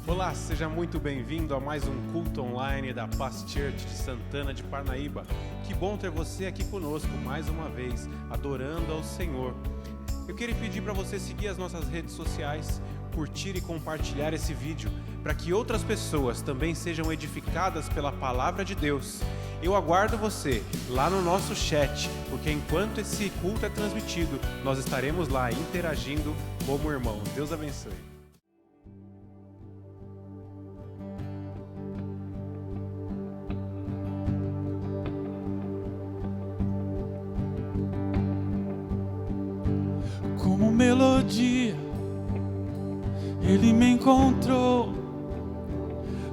Olá, seja muito bem-vindo a mais um culto online da Paz Church de Santana de Parnaíba. Que bom ter você aqui conosco mais uma vez, adorando ao Senhor. Eu queria pedir para você seguir as nossas redes sociais, curtir e compartilhar esse vídeo, para que outras pessoas também sejam edificadas pela palavra de Deus. Eu aguardo você lá no nosso chat, porque enquanto esse culto é transmitido, nós estaremos lá interagindo como irmãos. Deus abençoe. Como melodia, ele me encontrou,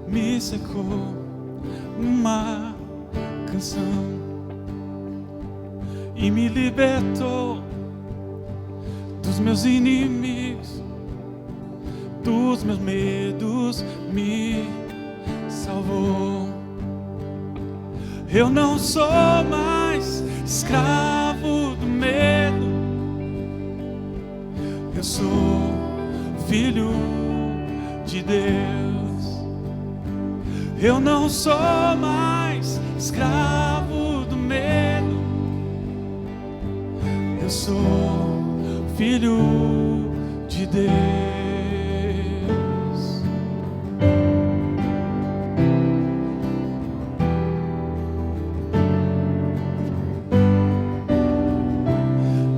me secou numa canção e me libertou dos meus inimigos, dos meus medos, me salvou. Eu não sou mais escravo do medo, eu sou filho de Deus. Eu não sou mais escravo do medo, eu sou filho de Deus.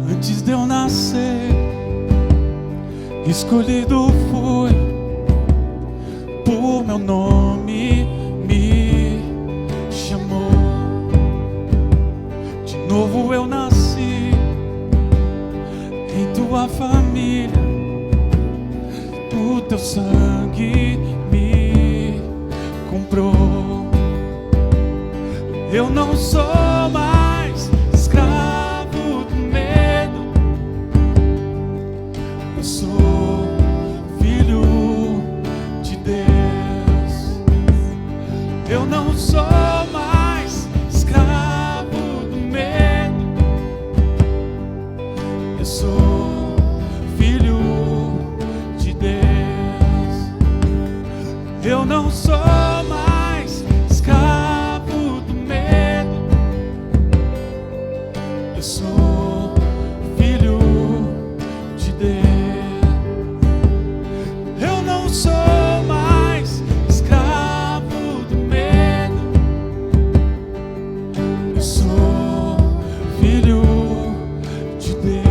Antes de eu nascer, escolhido fui, por meu nome me chamou. De novo eu nasci em tua família, o teu sangue me comprou. Eu não sou mais escravo do medo, eu sou filho de Deus. Eu não sou mais escravo do medo, eu sou filho de Deus. Eu não sou mais escravo do medo, eu sou filho de Deus. Eu não sou mais escravo do medo, eu sou filho de Deus.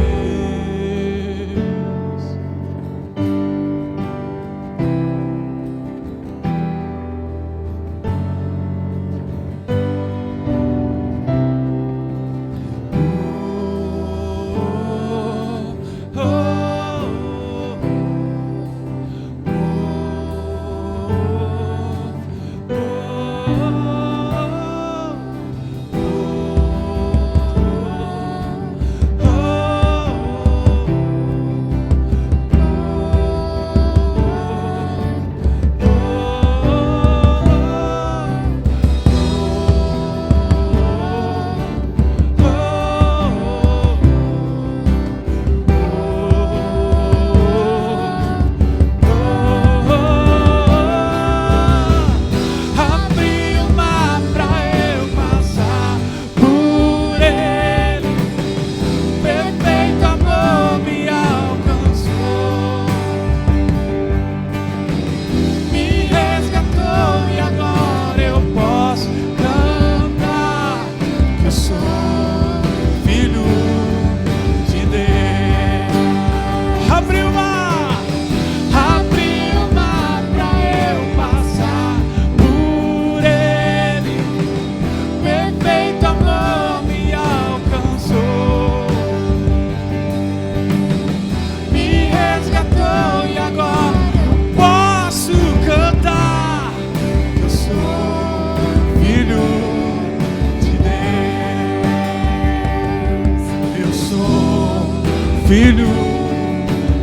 Filho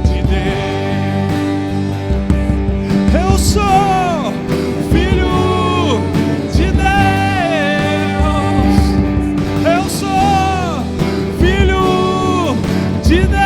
de Deus, eu sou filho de Deus, eu sou filho de Deus.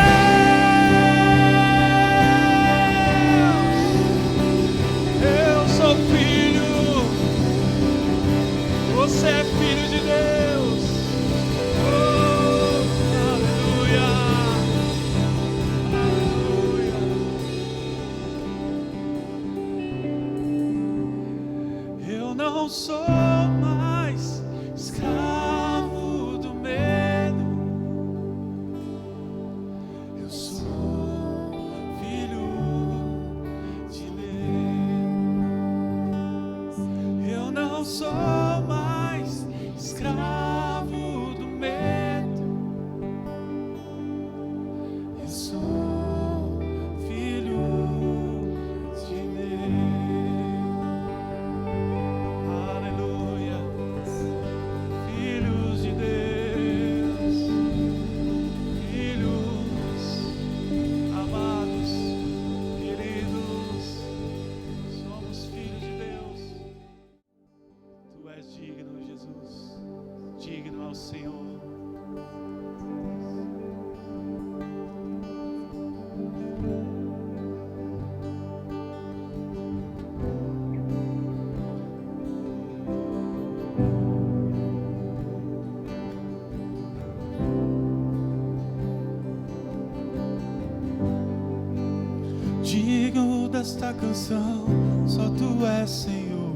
desta canção, só tu és Senhor.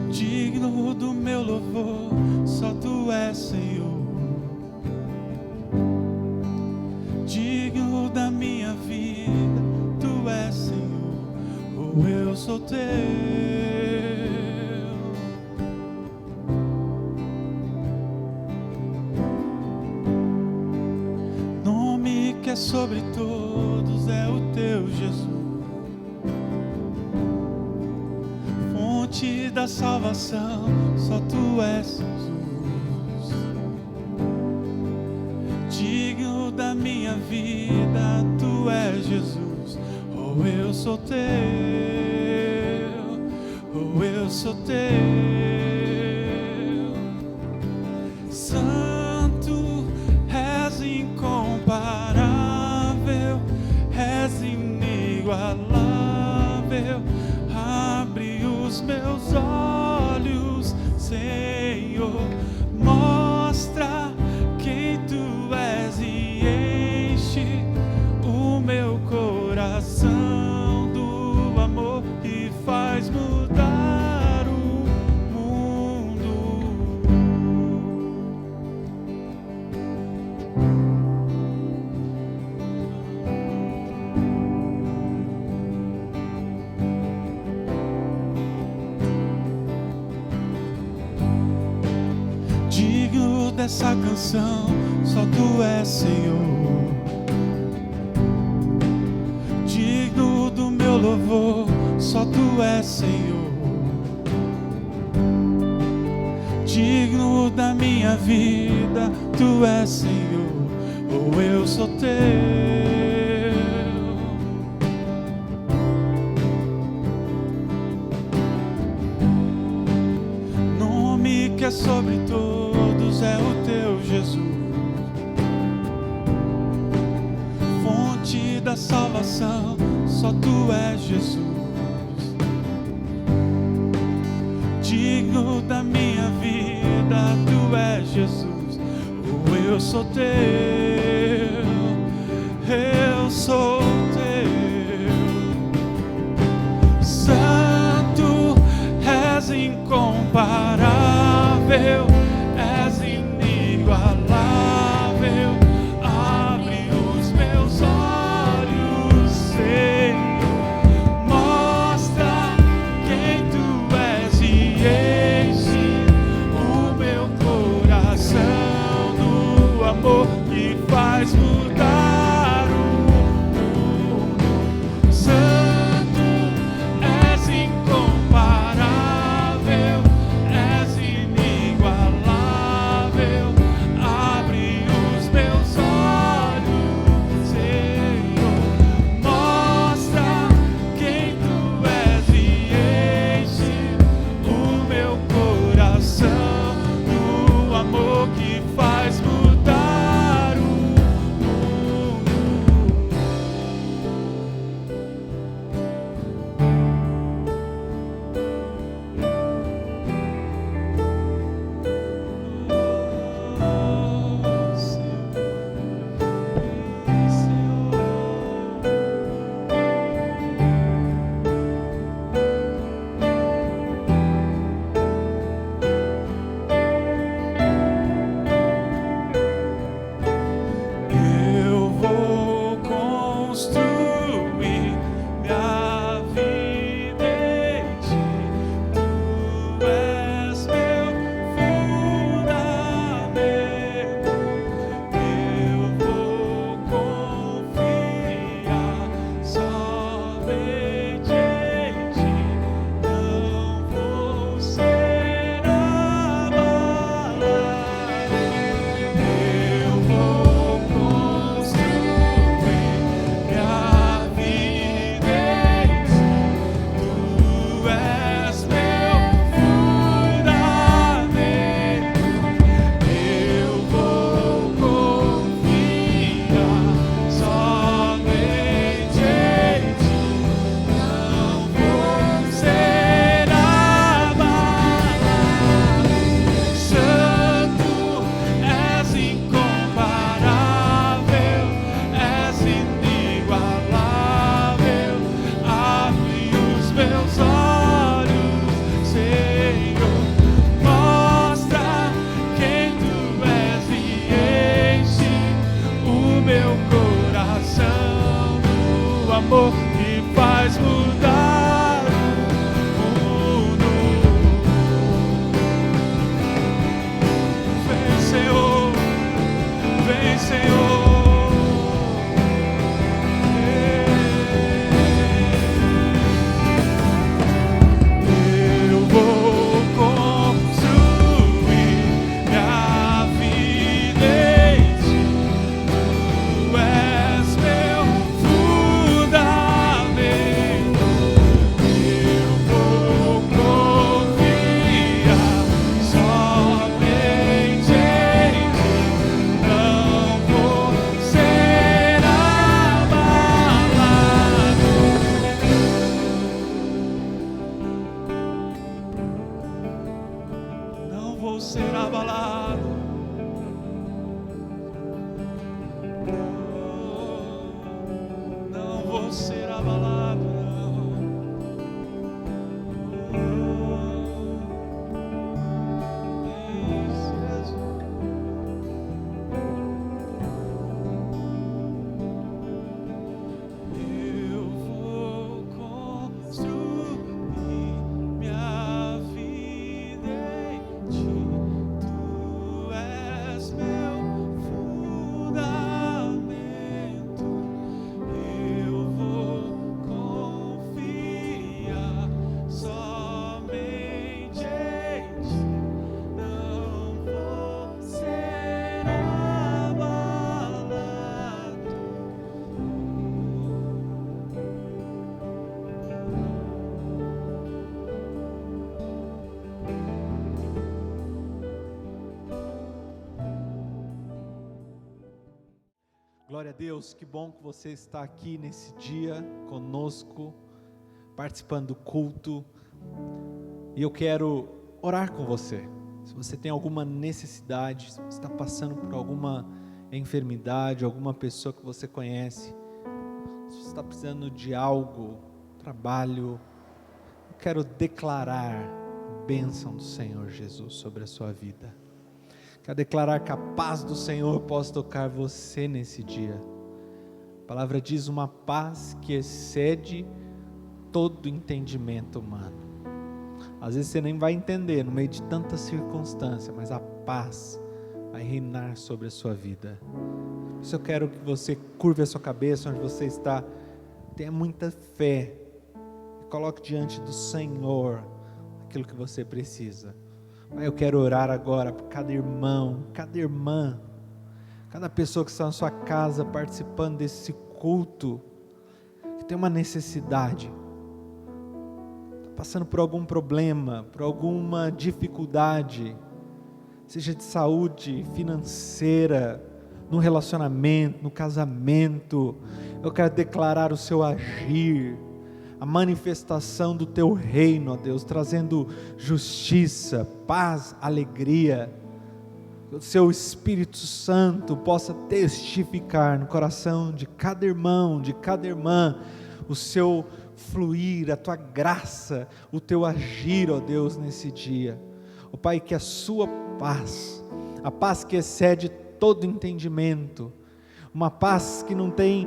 Digno do meu louvor, só tu és Senhor. Digno da minha vida, tu és Senhor. Oh, eu sou teu. Nome que é sobre todos é o teu Jesus. Fonte da salvação, só tu és Jesus. Digno da minha vida, tu és Jesus. Oh, eu sou teu. Oh, eu sou teu. Santo, és incomparável, és inigualável. Abre os meus olhos, Senhor, mostra quem tu és e enche o meu coração do amor que faz mudar o mundo. Digno dessa canção, só tu és Senhor. Digno do meu louvor, só tu és Senhor. Digno da minha vida, tu és Senhor. Oh, eu sou teu. Nome que é sobre todos é o teu Jesus. Fonte da salvação, só tu és Jesus. Digno da minha vida, tu és Jesus. Oh, eu sou teu. Eu sou teu. Santo, és incomparável, és inigualável. Abre os meus olhos, Senhor, mostra quem tu és e enche o meu coração do amor que faz mudar o mundo. Santo, és incomparável, és inigualável. Abre os meus olhos, Senhor, mostra quem tu és e enche o meu coração do amor que faz mudar que faz mudar o mundo. Vem, Senhor, vem, Senhor. Ser abalado, não vou ser abalado, eu vou construir minha vida em Ti. Glória a Deus, que bom que você está aqui nesse dia conosco, participando do culto. E eu quero orar com você. Se você tem alguma necessidade, se você está passando por alguma enfermidade, alguma pessoa que você conhece, se você está precisando de algo, trabalho, eu quero declarar a bênção do Senhor Jesus sobre a sua vida. Quero declarar que a paz do Senhor possa tocar você nesse dia. A palavra diz uma paz que excede todo entendimento humano. Às vezes você nem vai entender no meio de tanta circunstância, mas a paz vai reinar sobre a sua vida. Por isso eu quero que você curve a sua cabeça onde você está, tenha muita fé e coloque diante do Senhor aquilo que você precisa. Eu quero orar agora por cada irmão, cada irmã, cada pessoa que está na sua casa participando desse culto, que tem uma necessidade, está passando por algum problema, por alguma dificuldade, seja de saúde, financeira, no relacionamento, no casamento. Eu quero declarar o seu agir, a manifestação do teu reino, ó Deus, trazendo justiça, paz, alegria. Que o seu Espírito Santo possa testificar no coração de cada irmão, de cada irmã, o seu fluir, a tua graça, o teu agir, ó Deus, nesse dia. Ó Pai, que a sua paz, a paz que excede todo entendimento, uma paz que não tem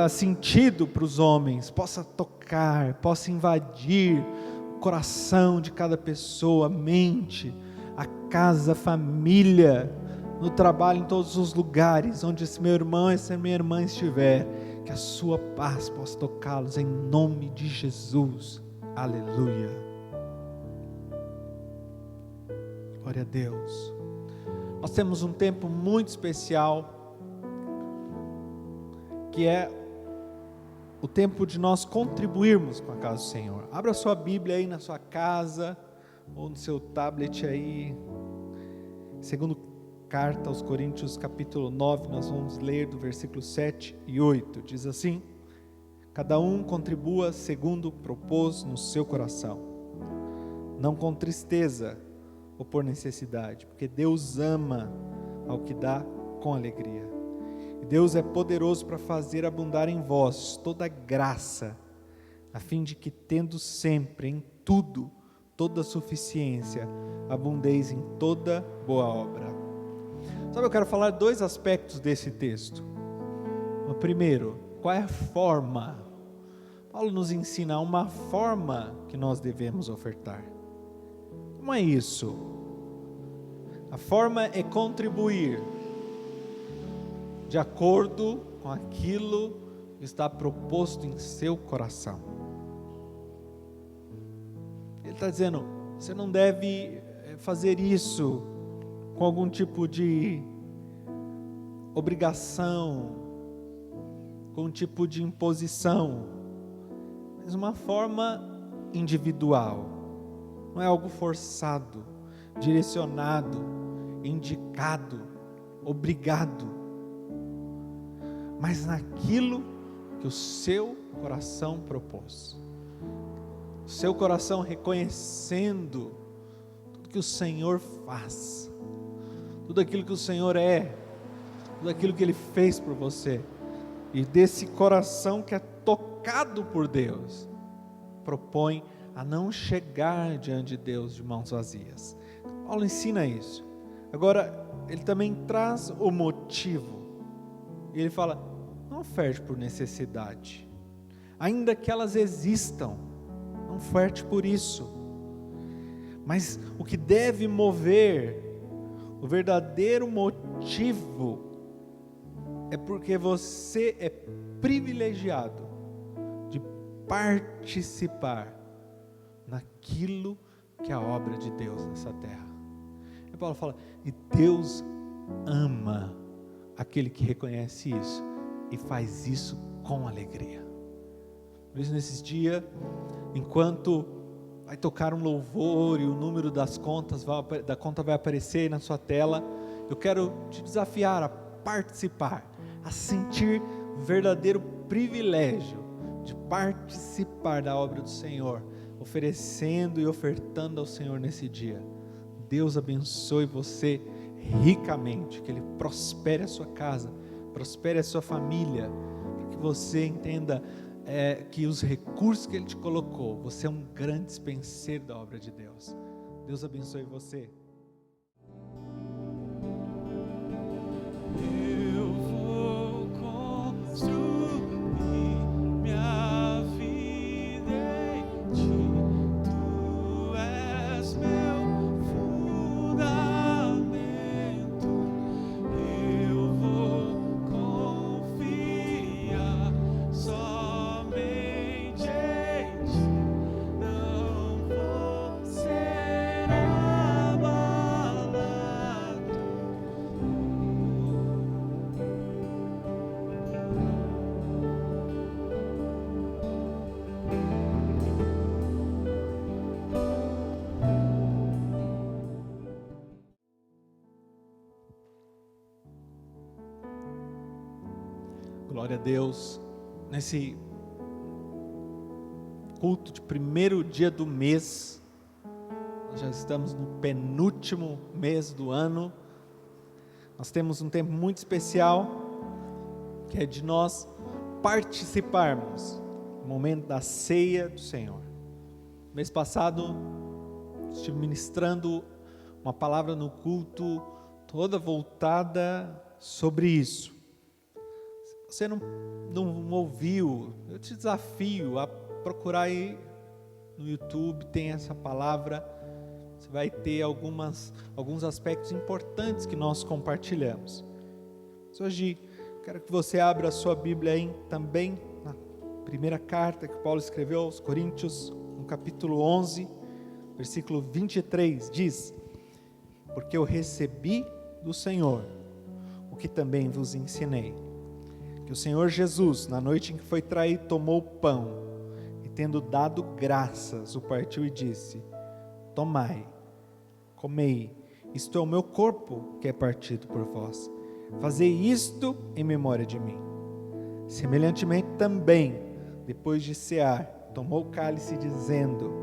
sentido para os homens, possa tocar, possa invadir o coração de cada pessoa, a mente, a casa, a família, no trabalho, em todos os lugares onde esse meu irmão, essa minha irmã estiver, que a sua paz possa tocá-los em nome de Jesus. Aleluia. Glória a Deus. Nós temos um tempo muito especial, que é o tempo de nós contribuirmos com a casa do Senhor. Abra sua Bíblia aí na sua casa, ou no seu tablet aí, segundo carta aos Coríntios capítulo 9, nós vamos ler do versículo 7 e 8, diz assim: cada um contribua segundo propôs no seu coração, não com tristeza ou por necessidade, porque Deus ama ao que dá com alegria. Deus é poderoso para fazer abundar em vós toda graça, a fim de que, tendo sempre em tudo toda suficiência, abundeis em toda boa obra. Sabe, eu quero falar dois aspectos desse texto. O primeiro, qual é a forma Paulo nos ensina uma forma que nós devemos ofertar. Como é isso? A forma é contribuir de acordo com aquilo que está proposto em seu coração. Ele está dizendo, você não deve fazer isso com algum tipo de obrigação, com um tipo de imposição, mas uma forma individual. Não é algo forçado, direcionado, indicado, obrigado, mas naquilo que o seu coração propôs. O seu coração reconhecendo tudo que o Senhor faz, tudo aquilo que o Senhor é, tudo aquilo que Ele fez por você, e desse coração que é tocado por Deus, propõe a não chegar diante de Deus de mãos vazias. Paulo ensina isso. Agora, ele também traz o motivo. E ele fala, não oferte por necessidade. Ainda que elas existam, não oferte por isso. Mas o que deve mover, o verdadeiro motivo, é porque você é privilegiado de participar naquilo que é a obra de Deus nessa terra. E Paulo fala, e Deus ama aquele que reconhece isso e faz isso com alegria. Por isso, nesses dias, enquanto vai tocar um louvor e o número da conta vai aparecer aí na sua tela, eu quero te desafiar a participar, a sentir o verdadeiro privilégio de participar da obra do Senhor, oferecendo e ofertando ao Senhor nesse dia. Deus abençoe você ricamente, que Ele prospere a sua casa, prospere a sua família, para que você entenda que os recursos que Ele te colocou, você é um grande dispenseiro da obra de Deus. Deus abençoe você. Glória a Deus. Nesse culto de primeiro dia do mês, nós já estamos no penúltimo mês do ano. Nós temos um tempo muito especial, que é de nós participarmos do momento da ceia do Senhor. Mês passado, estive ministrando uma palavra no culto, toda voltada sobre isso. Se você não ouviu, eu te desafio a procurar aí no YouTube, tem essa palavra. Você vai ter alguns aspectos importantes que nós compartilhamos. Mas hoje, quero que você abra a sua Bíblia aí também, na primeira carta que Paulo escreveu aos Coríntios, no capítulo 11, versículo 23, diz: porque eu recebi do Senhor o que também vos ensinei, que o Senhor Jesus, na noite em que foi traído, tomou o pão, e tendo dado graças, o partiu e disse: tomai, comei, isto é o meu corpo que é partido por vós, fazei isto em memória de mim. Semelhantemente também, depois de cear, tomou o cálice, dizendo: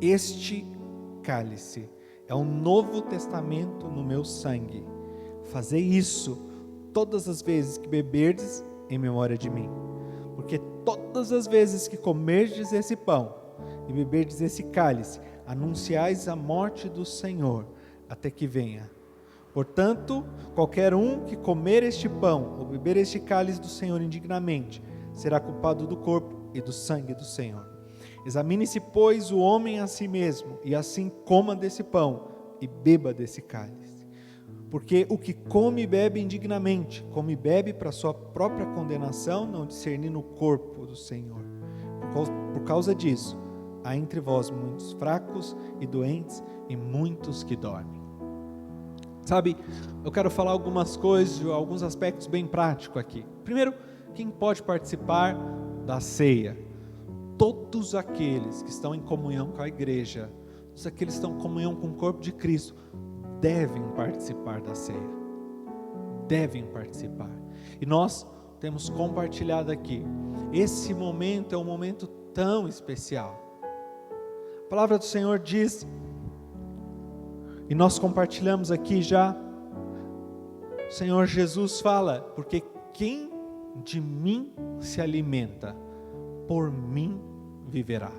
este cálice é o novo testamento no meu sangue, fazei isso todas as vezes que beberdes em memória de mim, porque todas as vezes que comerdes esse pão e beberdes esse cálice, anunciais a morte do Senhor até que venha. Portanto, qualquer um que comer este pão ou beber este cálice do Senhor indignamente, será culpado do corpo e do sangue do Senhor. Examine-se, pois, o homem a si mesmo, e assim coma desse pão e beba desse cálice. Porque o que come e bebe indignamente, come e bebe para sua própria condenação, não discernindo o corpo do Senhor. Por causa disso, há entre vós muitos fracos e doentes, e muitos que dormem. Sabe, eu quero falar algumas coisas, alguns aspectos bem práticos aqui. Primeiro, quem pode participar da ceia? Todos aqueles que estão em comunhão com a igreja, todos aqueles que estão em comunhão com o corpo de Cristo, devem participar da ceia. Devem participar. E nós temos compartilhado aqui. Esse momento é um momento tão especial. A palavra do Senhor diz, e nós compartilhamos aqui já, o Senhor Jesus fala, porque quem de mim se alimenta, por mim viverá.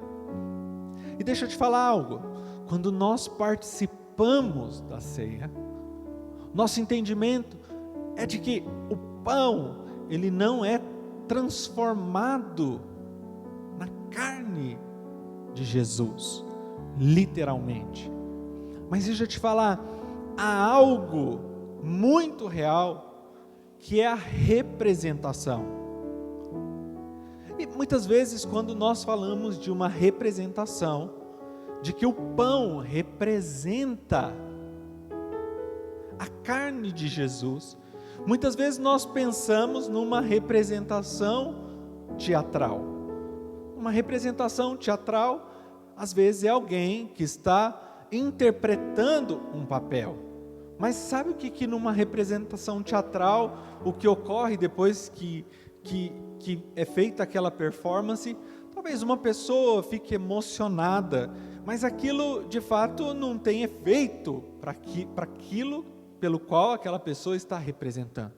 E deixa eu te falar algo, quando nós participamos da ceia, nosso entendimento é de que o pão, ele não é transformado na carne de Jesus, literalmente. Mas deixa eu te falar, há algo muito real, que é a representação. E muitas vezes quando nós falamos de uma representação, de que o pão representa a carne de Jesus, muitas vezes nós pensamos numa representação teatral. Uma representação teatral, às vezes é alguém que está interpretando um papel. Mas sabe o que numa representação teatral, o que ocorre depois que é feita aquela performance? Talvez uma pessoa fique emocionada, mas aquilo de fato não tem efeito para aquilo pelo qual aquela pessoa está representando.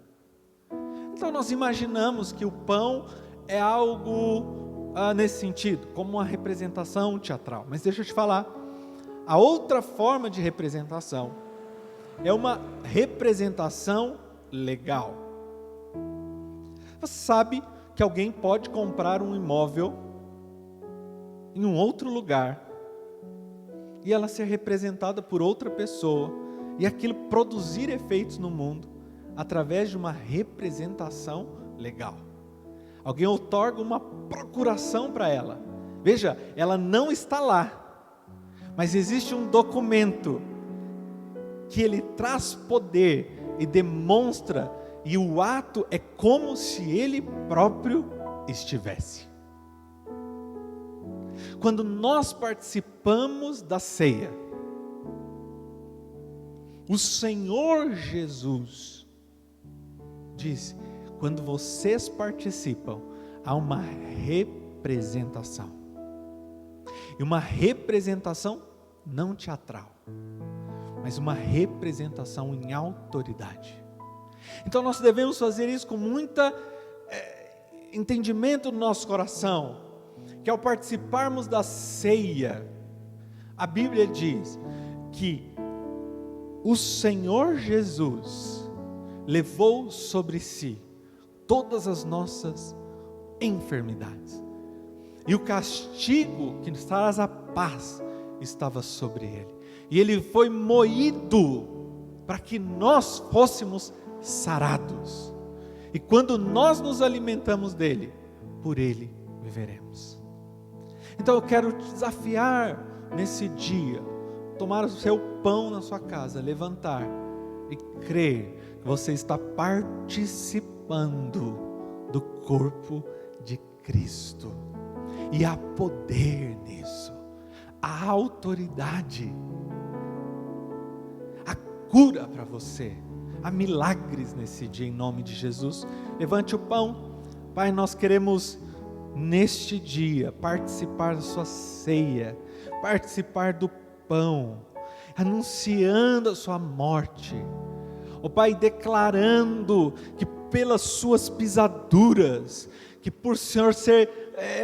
Então nós imaginamos que o pão é algo nesse sentido, como uma representação teatral. Mas deixa eu te falar, a outra forma de representação é uma representação legal. Você sabe que alguém pode comprar um imóvel em um outro lugar e ela ser representada por outra pessoa e aquilo produzir efeitos no mundo através de uma representação legal. Alguém outorga uma procuração para ela. Veja, ela não está lá, mas existe um documento que ele traz poder e demonstra, e o ato é como se ele próprio estivesse. Quando nós participamos da ceia, o Senhor Jesus diz, quando vocês participam, há uma representação. E uma representação não teatral, mas uma representação em autoridade. Então nós devemos fazer isso com muita entendimento no nosso coração, que ao participarmos da ceia, a Bíblia diz que o Senhor Jesus levou sobre si todas as nossas enfermidades. E o castigo que nos traz a paz estava sobre ele. E ele foi moído para que nós fôssemos sarados. E quando nós nos alimentamos dele, por ele viveremos. Então eu quero te desafiar nesse dia, tomar o seu pão na sua casa, levantar e crer que você está participando do corpo de Cristo. E há poder nisso, há autoridade, há cura para você, há milagres nesse dia em nome de Jesus. Levante o pão. Pai, nós queremos neste dia participar da sua ceia, participar do pão, anunciando a sua morte, ó Pai, declarando que pelas suas pisaduras, que por Senhor ser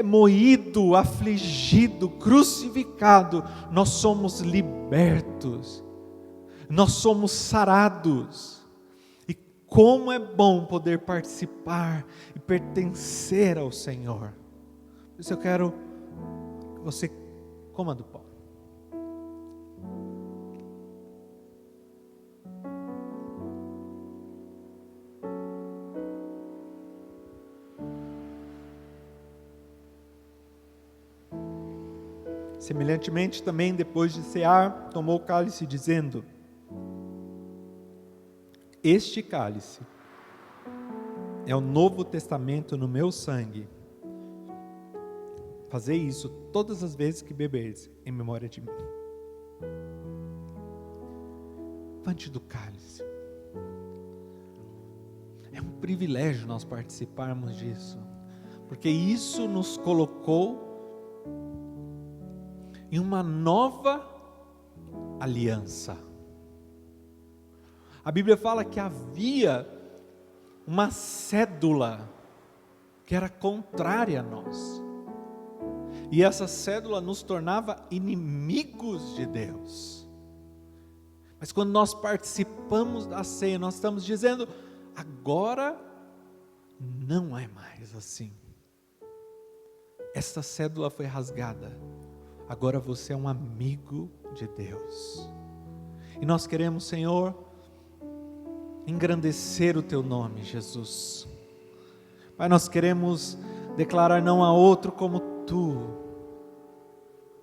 moído, afligido, crucificado, nós somos libertos, nós somos sarados. E como é bom poder participar e pertencer ao Senhor. Por isso eu quero que você coma do pão. Semelhantemente também, depois de cear, tomou o cálice, dizendo: este cálice é o novo testamento no meu sangue. Fazei isso todas as vezes que beberdes, em memória de mim. Levante do cálice. É um privilégio nós participarmos disso, porque isso nos colocou em uma nova aliança. A Bíblia fala que havia uma cédula que era contrária a nós, e essa cédula nos tornava inimigos de Deus. Mas quando nós participamos da ceia, nós estamos dizendo: agora não é mais assim. Essa cédula foi rasgada. Agora você é um amigo de Deus. E nós queremos, Senhor, engrandecer o Teu nome, Jesus. Pai, nós queremos declarar: não há outro como Tu.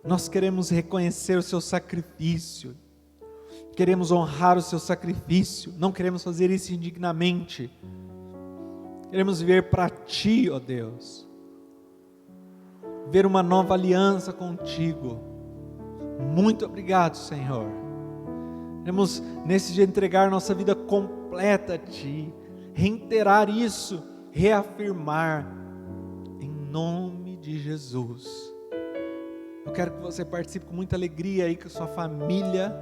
Nós queremos reconhecer o Seu sacrifício. Queremos honrar o Seu sacrifício. Não queremos fazer isso indignamente. Queremos viver para Ti, ó Deus. Ver uma nova aliança contigo. Muito obrigado, Senhor. Queremos nesse dia entregar nossa vida completa a Ti, reiterar isso, reafirmar, em nome de Jesus. Eu quero que você participe com muita alegria aí com a sua família,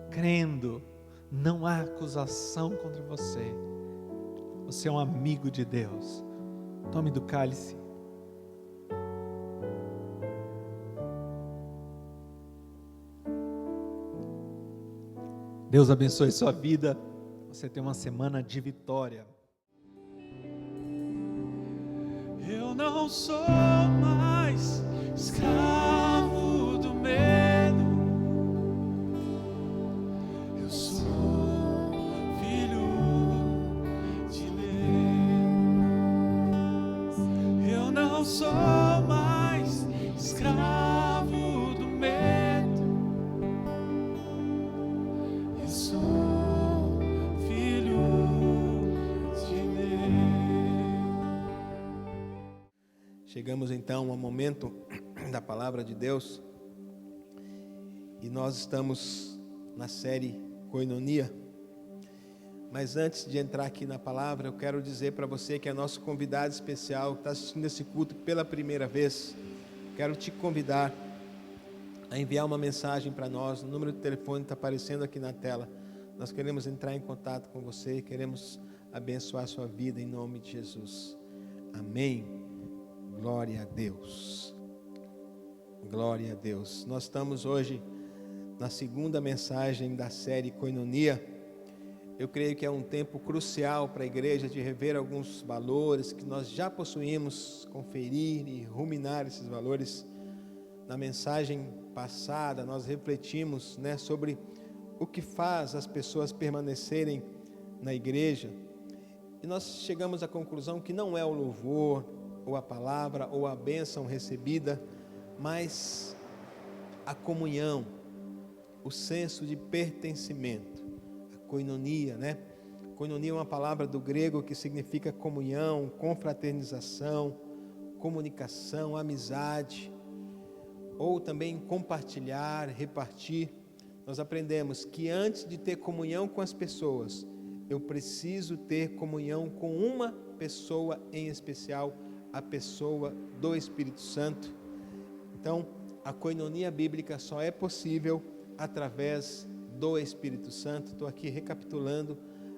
crendo, não há acusação contra você. Você é um amigo de Deus. Tome do cálice. Deus abençoe sua vida. Você tem uma semana de vitória. Eu não sou mais escravo do medo. Eu sou filho de Deus. Eu não sou mais escravo do medo. Eu sou filho de Deus. Chegamos então ao momento da palavra de Deus, e nós estamos na série Koinonia. Mas antes de entrar aqui na palavra, eu quero dizer para você que é nosso convidado especial, que está assistindo esse culto pela primeira vez. Quero te convidar a enviar uma mensagem para nós. O número de telefone está aparecendo aqui na tela. Nós queremos entrar em contato com você, queremos abençoar a sua vida em nome de Jesus. Amém. Glória a Deus. Glória a Deus. Nós estamos hoje na segunda mensagem da série Koinonia. Eu creio que é um tempo crucial para a igreja de rever alguns valores que nós já possuímos, conferir e ruminar esses valores. Na mensagem passada nós refletimos, sobre o que faz as pessoas permanecerem na igreja. E nós chegamos à conclusão que não é o louvor, ou a palavra, ou a bênção recebida, mas a comunhão, o senso de pertencimento, a koinonia, Koinonia é uma palavra do grego que significa comunhão, confraternização, comunicação, amizade, ou também compartilhar, repartir. Nós aprendemos que antes de ter comunhão com as pessoas, eu preciso ter comunhão com uma pessoa em especial, a pessoa do Espírito Santo. Então, a koinonia bíblica só é possível através do Espírito Santo. Estou aqui recapitulando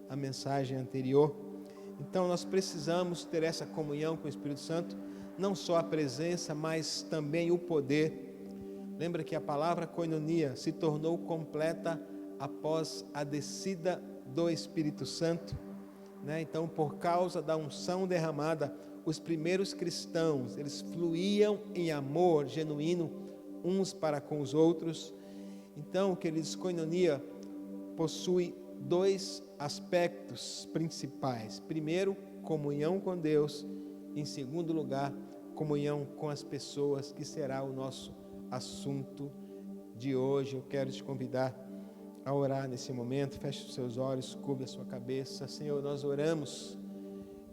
a mensagem anterior. Então, nós precisamos ter essa comunhão com o Espírito Santo, não só a presença, mas também o poder. Lembra que a palavra koinonia se tornou completa após a descida do Espírito Santo, Então, por causa da unção derramada, os primeiros cristãos, eles fluíam em amor genuíno uns para com os outros. Então, queridos, koinonia possui dois aspectos principais. Primeiro, comunhão com Deus. Em segundo lugar, comunhão com as pessoas, que será o nosso assunto de hoje. Eu quero te convidar a orar nesse momento. Feche os seus olhos, cubra a sua cabeça. Senhor, nós oramos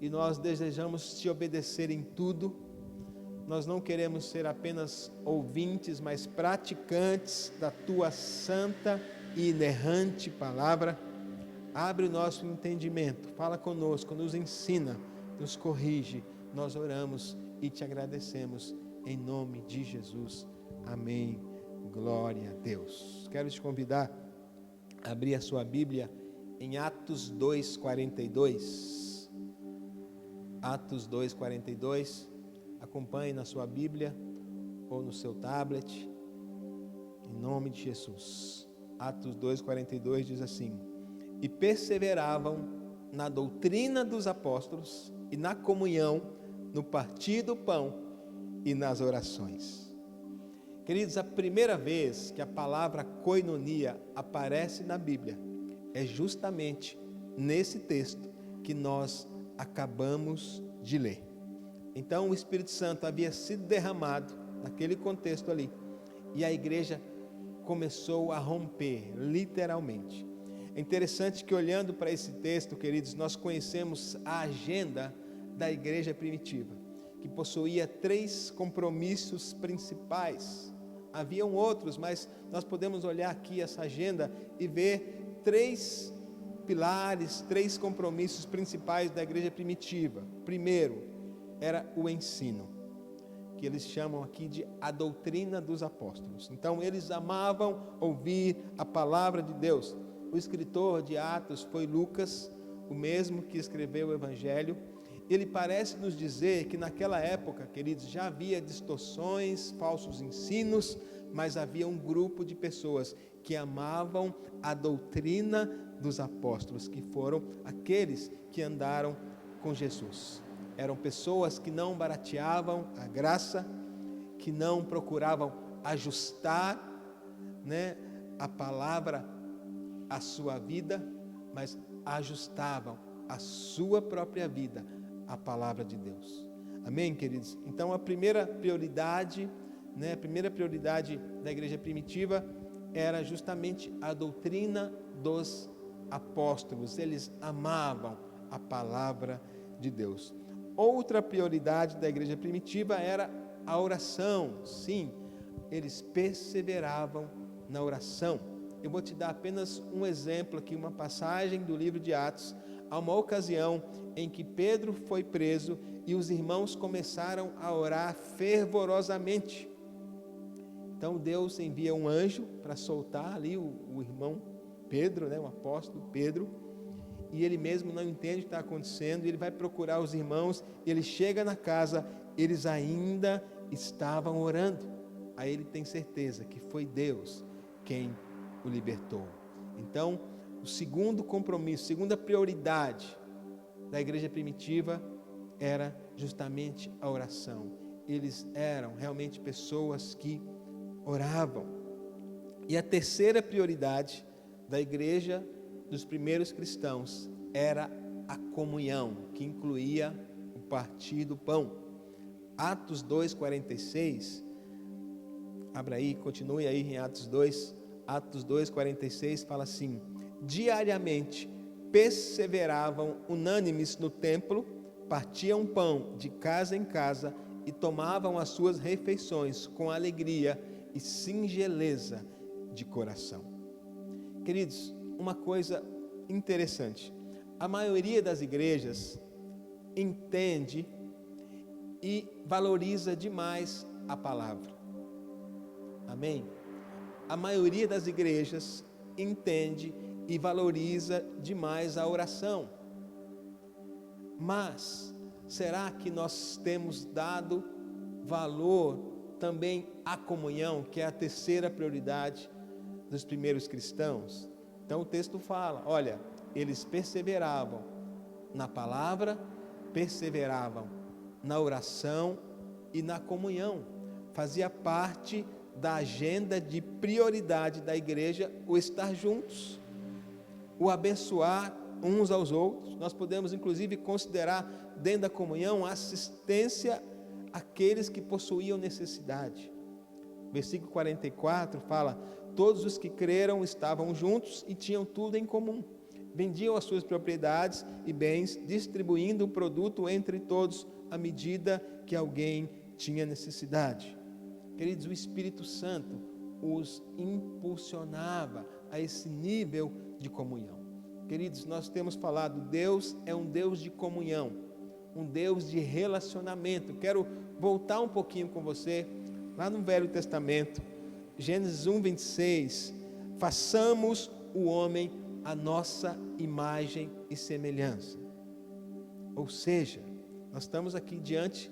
e nós desejamos te obedecer em tudo. Nós não queremos ser apenas ouvintes, mas praticantes da tua santa e inerrante palavra. Abre o nosso entendimento, fala conosco, nos ensina, nos corrige. Nós oramos e te agradecemos em nome de Jesus. Amém. Glória a Deus. Quero te convidar a abrir a sua Bíblia em Atos 2:42. Atos 2:42. Acompanhe na sua Bíblia ou no seu tablet, em nome de Jesus. Atos 2:42 diz assim: e perseveravam na doutrina dos apóstolos e na comunhão, no partir do pão e nas orações. Queridos, a primeira vez que a palavra koinonia aparece na Bíblia é justamente nesse texto que nós acabamos de ler. Então o Espírito Santo havia sido derramado naquele contexto ali, e a igreja começou a romper, literalmente. É interessante que, olhando para esse texto, queridos, nós conhecemos a agenda da igreja primitiva, que possuía 3 compromissos principais. Haviam outros, mas nós podemos olhar aqui essa agenda e ver 3 pilares, 3 compromissos principais da igreja primitiva. Primeiro, era o ensino, que eles chamam aqui de a doutrina dos apóstolos. Então, eles amavam ouvir a palavra de Deus. O escritor de Atos foi Lucas, o mesmo que escreveu o Evangelho. Ele parece nos dizer que naquela época, queridos, já havia distorções, falsos ensinos, mas havia um grupo de pessoas que amavam a doutrina dos apóstolos, que foram aqueles que andaram com Jesus. Eram pessoas que não barateavam a graça, que não procuravam ajustar, a palavra à sua vida, mas ajustavam a sua própria vida à palavra de Deus. Amém, queridos? Então a primeira prioridade da igreja primitiva era justamente a doutrina dos apóstolos. Eles amavam a palavra de Deus. Outra prioridade da igreja primitiva era a oração. Sim, eles perseveravam na oração. Eu vou te dar apenas um exemplo aqui, uma passagem do livro de Atos. Há uma ocasião em que Pedro foi preso e os irmãos começaram a orar fervorosamente. Então Deus envia um anjo para soltar ali o irmão Pedro, o apóstolo Pedro, e ele mesmo não entende o que está acontecendo, e ele vai procurar os irmãos, e ele chega na casa, eles ainda estavam orando. Aí ele tem certeza que foi Deus quem o libertou. Então, o segundo compromisso, segunda prioridade da igreja primitiva era justamente a oração. Eles eram realmente pessoas que oravam. E a terceira prioridade da igreja dos primeiros cristãos era a comunhão, que incluía o partir do pão. Atos 2:46, abra aí, continue aí em Atos 2:46 fala assim: diariamente perseveravam unânimes no templo, partiam pão de casa em casa e tomavam as suas refeições com alegria e singeleza de coração. Queridos, uma coisa interessante, a maioria das igrejas entende e valoriza demais a palavra. Amém? A maioria das igrejas entende e valoriza demais a oração. Mas será que nós temos dado valor também à comunhão, que é a terceira prioridade dos primeiros cristãos? Então o texto fala, olha, eles perseveravam na palavra, perseveravam na oração e na comunhão. Fazia parte da agenda de prioridade da igreja o estar juntos, o abençoar uns aos outros. Nós podemos inclusive considerar dentro da comunhão a assistência àqueles que possuíam necessidade. Versículo 44 fala: todos os que creram estavam juntos e tinham tudo em comum. Vendiam as suas propriedades e bens, distribuindo o produto entre todos à medida que alguém tinha necessidade. Queridos, o Espírito Santo os impulsionava a esse nível de comunhão. Queridos, nós temos falado, Deus é um Deus de comunhão, um Deus de relacionamento. Quero voltar um pouquinho com você, lá no Velho Testamento, Gênesis 1:26, façamos o homem a nossa imagem e semelhança. Ou seja, nós estamos aqui diante,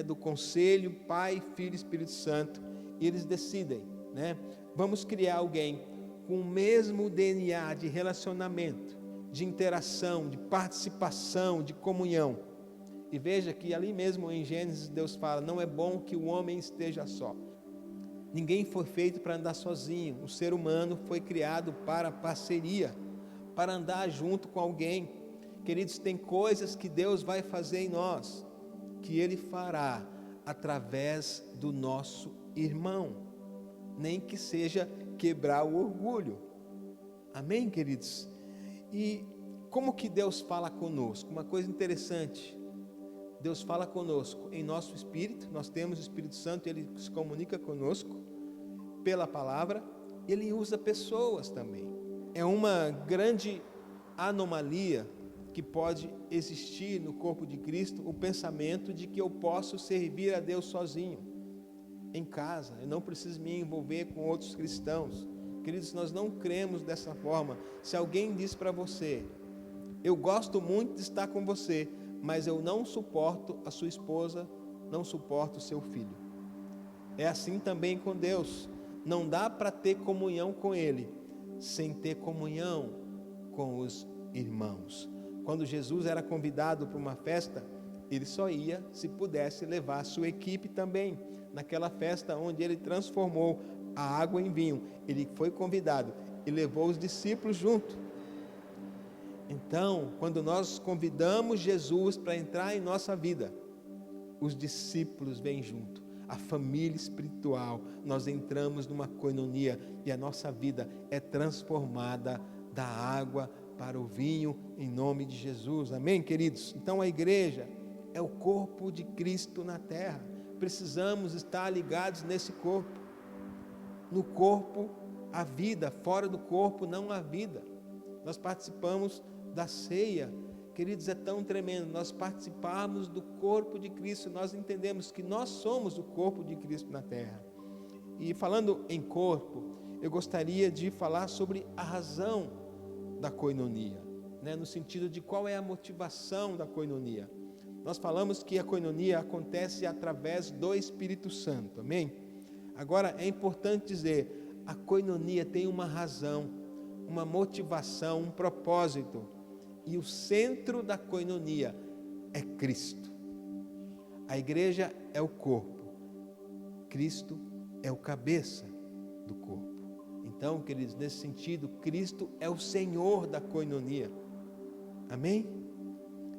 do conselho, Pai, Filho e Espírito Santo, e eles decidem, vamos criar alguém com o mesmo DNA de relacionamento, de interação, de participação, de comunhão. E veja que ali mesmo em Gênesis Deus fala: não é bom que o homem esteja só. Ninguém foi feito para andar sozinho. O ser humano foi criado para parceria, para andar junto com alguém. Queridos, tem coisas que Deus vai fazer em nós, que Ele fará através do nosso irmão, nem que seja quebrar o orgulho. Amém, queridos? E como que Deus fala conosco? Uma coisa interessante, Deus fala conosco em nosso espírito. Nós temos o Espírito Santo, Ele se comunica conosco pela palavra. Ele usa pessoas também. É uma grande anomalia que pode existir no corpo de Cristo, o pensamento de que eu posso servir a Deus sozinho, em casa, eu não preciso me envolver com outros cristãos. Queridos, nós não cremos dessa forma. Se alguém diz para você: eu gosto muito de estar com você, mas eu não suporto a sua esposa, não suporto o seu filho. É assim também com Deus. Não dá para ter comunhão com Ele sem ter comunhão com os irmãos. Quando Jesus era convidado para uma festa, ele só ia se pudesse levar a sua equipe também. Naquela festa onde ele transformou a água em vinho, ele foi convidado e levou os discípulos junto. Então, quando nós convidamos Jesus para entrar em nossa vida, os discípulos vêm junto, a família espiritual, nós entramos numa coinonia e a nossa vida é transformada da água para o vinho, em nome de Jesus. Amém, queridos? Então a igreja é o corpo de Cristo na terra. Precisamos estar ligados nesse corpo. No corpo há vida, fora do corpo não há vida. Nós participamos da ceia, queridos, é tão tremendo. Nós participarmos do corpo de Cristo, nós entendemos que nós somos o corpo de Cristo na terra. E falando em corpo, eu gostaria de falar sobre a razão da coinonia, no sentido de qual é a motivação da coinonia. Nós falamos que a coinonia acontece através do Espírito Santo, amém? Agora é importante dizer, a coinonia tem uma razão, uma motivação, um propósito, e o centro da coinonia é Cristo. A igreja é o corpo, Cristo é o cabeça do corpo. Então, queridos, nesse sentido, Cristo é o Senhor da coinonia. Amém?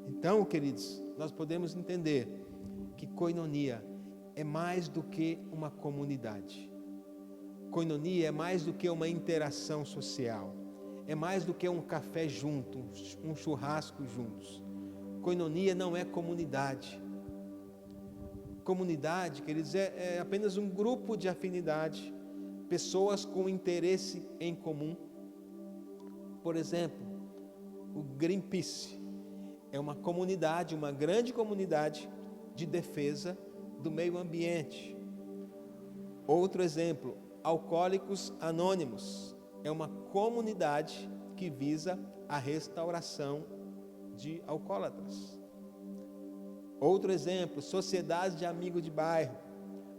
Então, queridos, nós podemos entender que coinonia é mais do que uma comunidade. Coinonia é mais do que uma interação social. É mais do que um café junto, um churrasco juntos. Coinonia não é comunidade. Comunidade, queridos, é apenas um grupo de afinidade, pessoas com interesse em comum. Por exemplo, o Greenpeace é uma comunidade, uma grande comunidade de defesa do meio ambiente. Outro exemplo, Alcoólicos Anônimos é uma comunidade que visa a restauração de alcoólatras. Outro exemplo, Sociedade de Amigos de Bairro,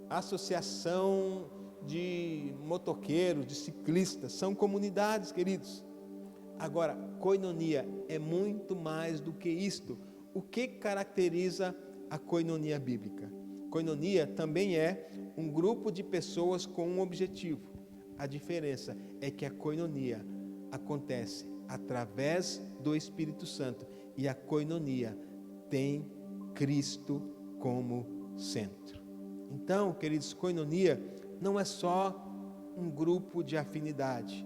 Associação de motoqueiros, de ciclistas, são comunidades, queridos. Agora, coinonia é muito mais do que isto. O que caracteriza a coinonia bíblica. Coinonia também é um grupo de pessoas com um objetivo. A diferença é que a coinonia acontece através do Espírito Santo e a coinonia tem Cristo como centro. Então, queridos, coinonia não é só um grupo de afinidade,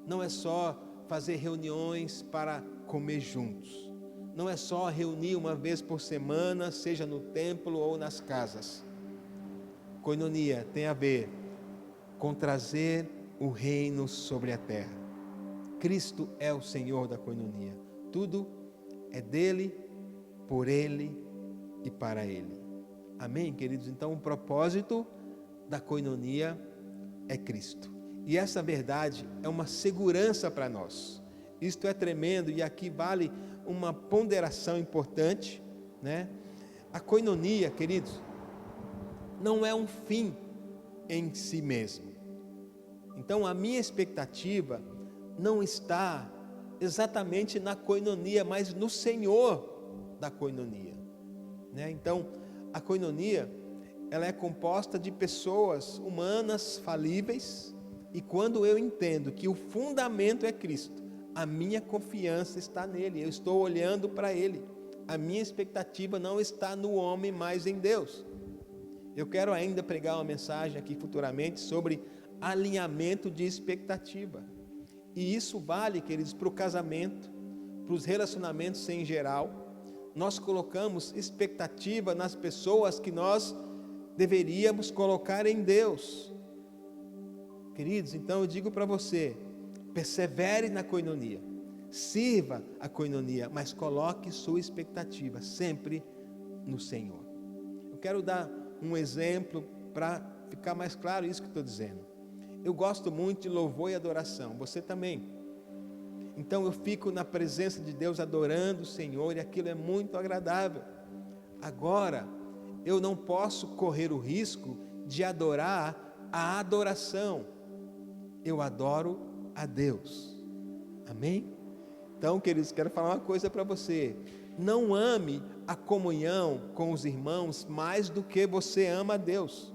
não é só fazer reuniões para comer juntos, não é só reunir uma vez por semana, seja no templo ou nas casas. Coinonia tem a ver com trazer o reino sobre a terra. Cristo é o Senhor da coinonia. Tudo é dele, por ele e para ele. Amém, queridos? Então, o propósito da coinonia é Cristo. E essa verdade é uma segurança para nós. Isto é tremendo e aqui vale uma ponderação importante, né? A coinonia, queridos, não é um fim em si mesmo. Então, a minha expectativa não está exatamente na coinonia, mas no Senhor da coinonia, né? Então, a coinonia, ela é composta de pessoas humanas falíveis, e quando eu entendo que o fundamento é Cristo, a minha confiança está nele, eu estou olhando para ele, a minha expectativa não está no homem, mas em Deus. Eu quero ainda pregar uma mensagem aqui futuramente sobre alinhamento de expectativa, e isso vale, queridos, para o casamento, para os relacionamentos em geral. Nós colocamos expectativa nas pessoas que nós deveríamos colocar em Deus. Queridos, então eu digo para você, persevere na coinonia, sirva a coinonia, mas coloque sua expectativa sempre no Senhor. Eu quero dar um exemplo para ficar mais claro isso que estou dizendo. Eu gosto muito de louvor e adoração, você também. Então eu fico na presença de Deus adorando o Senhor e aquilo é muito agradável. Agora, eu não posso correr o risco de adorar a adoração. Eu adoro a Deus. Amém? Então, queridos, quero falar uma coisa para você. Não ame a comunhão com os irmãos mais do que você ama a Deus.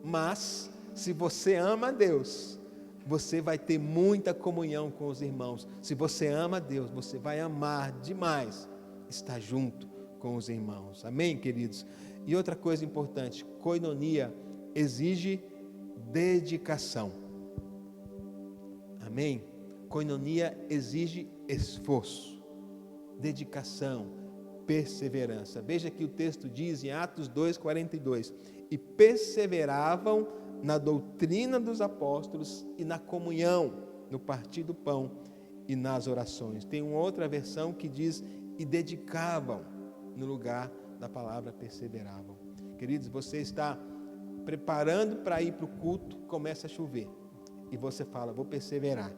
Mas, se você ama a Deus, você vai ter muita comunhão com os irmãos. Se você ama a Deus, você vai amar demais estar junto com os irmãos. Amém, queridos? E outra coisa importante, coinonia exige dedicação. Amém? Coinonia exige esforço, dedicação, perseverança. Veja que o texto diz em Atos 2:42, e perseveravam na doutrina dos apóstolos e na comunhão, no partir do pão e nas orações. Tem uma outra versão que diz, e dedicavam, no lugar da palavra perseveravam. Queridos, você está preparando para ir para o culto, começa a chover, e você fala, vou perseverar.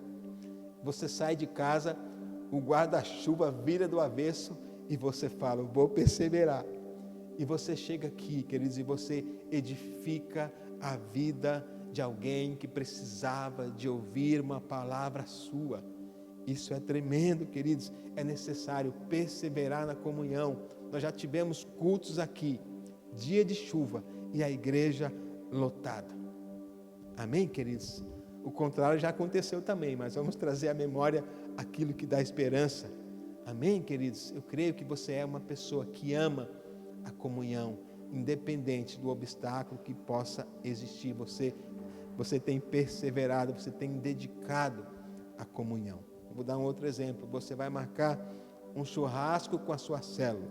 Você sai de casa, o guarda-chuva vira do avesso, e você fala, vou perseverar. E você chega aqui, queridos, e você edifica a vida de alguém que precisava de ouvir uma palavra sua. Isso é tremendo, queridos. É necessário perseverar na comunhão. Nós já tivemos cultos aqui, dia de chuva, e a igreja lotada. Amém, queridos? O contrário já aconteceu também, mas vamos trazer à memória aquilo que dá esperança. Amém, queridos? Eu creio que você é uma pessoa que ama a comunhão, independente do obstáculo que possa existir. Você tem perseverado, você tem dedicado à comunhão. Eu vou dar um outro exemplo. Você vai marcar um churrasco com a sua célula.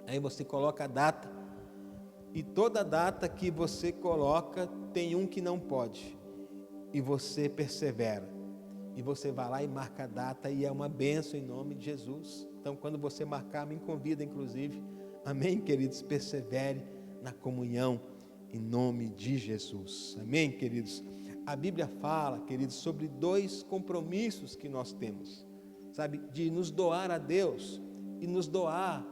Aí você coloca a data, e toda data que você coloca tem um que não pode, e você persevera, e você vai lá e marca a data, e é uma bênção em nome de Jesus. Então, quando você marcar, me convida, inclusive. Amém, queridos? Persevere na comunhão em nome de Jesus. Amém, queridos? A Bíblia fala, queridos, sobre 2 compromissos que nós temos, sabe? De nos doar a Deus e nos doar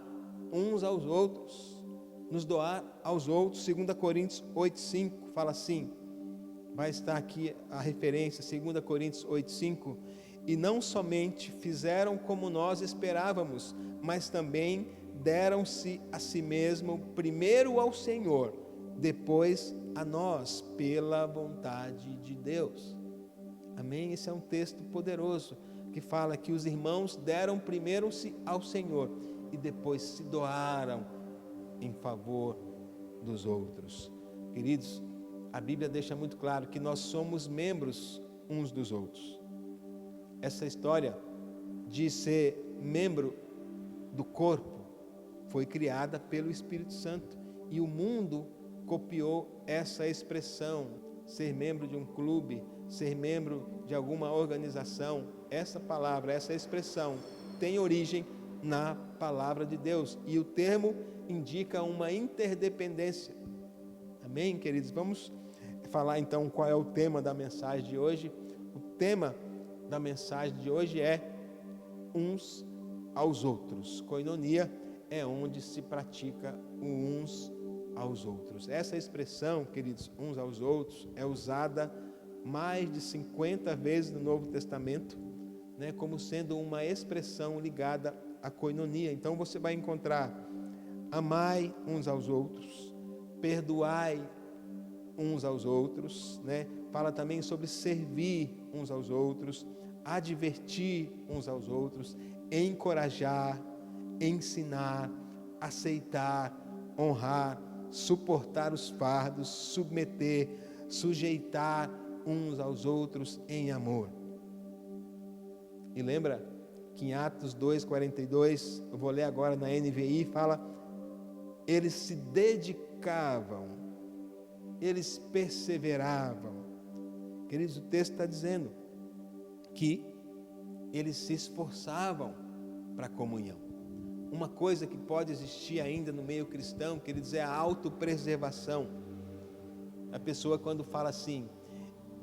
uns aos outros. Nos doar aos outros. 2 Coríntios 8:5 fala assim, vai estar aqui a referência, 2 Coríntios 8:5, e não somente fizeram como nós esperávamos, mas também deram-se a si mesmo, primeiro ao Senhor, depois a nós, pela vontade de Deus. Amém? Esse é um texto poderoso, que fala que os irmãos deram primeiro-se ao Senhor e depois se doaram em favor dos outros. Queridos, a Bíblia deixa muito claro que nós somos membros uns dos outros. Essa história de ser membro do corpo foi criada pelo Espírito Santo, e o mundo copiou essa expressão, ser membro de um clube, ser membro de alguma organização. Essa palavra, essa expressão tem origem na palavra de Deus, e o termo indica uma interdependência. Amém, queridos? Vamos falar então qual é o tema da mensagem de hoje. O tema da mensagem de hoje é uns aos outros. Koinonia é onde se pratica o uns aos outros. Essa expressão, queridos, uns aos outros, é usada mais de 50 vezes no Novo Testamento, né, como sendo uma expressão ligada à koinonia. Então você vai encontrar: amai uns aos outros, perdoai uns aos outros, né? Fala também sobre servir uns aos outros, advertir uns aos outros, encorajar, ensinar, aceitar, honrar, suportar os fardos, submeter, sujeitar uns aos outros em amor. E lembra que em Atos 2:42, eu vou ler agora na NVI, fala: eles se dedicavam, eles perseveravam. Queridos, o texto está dizendo que eles se esforçavam para a comunhão. Uma coisa que pode existir ainda no meio cristão, queridos, é a autopreservação. A pessoa, quando fala assim: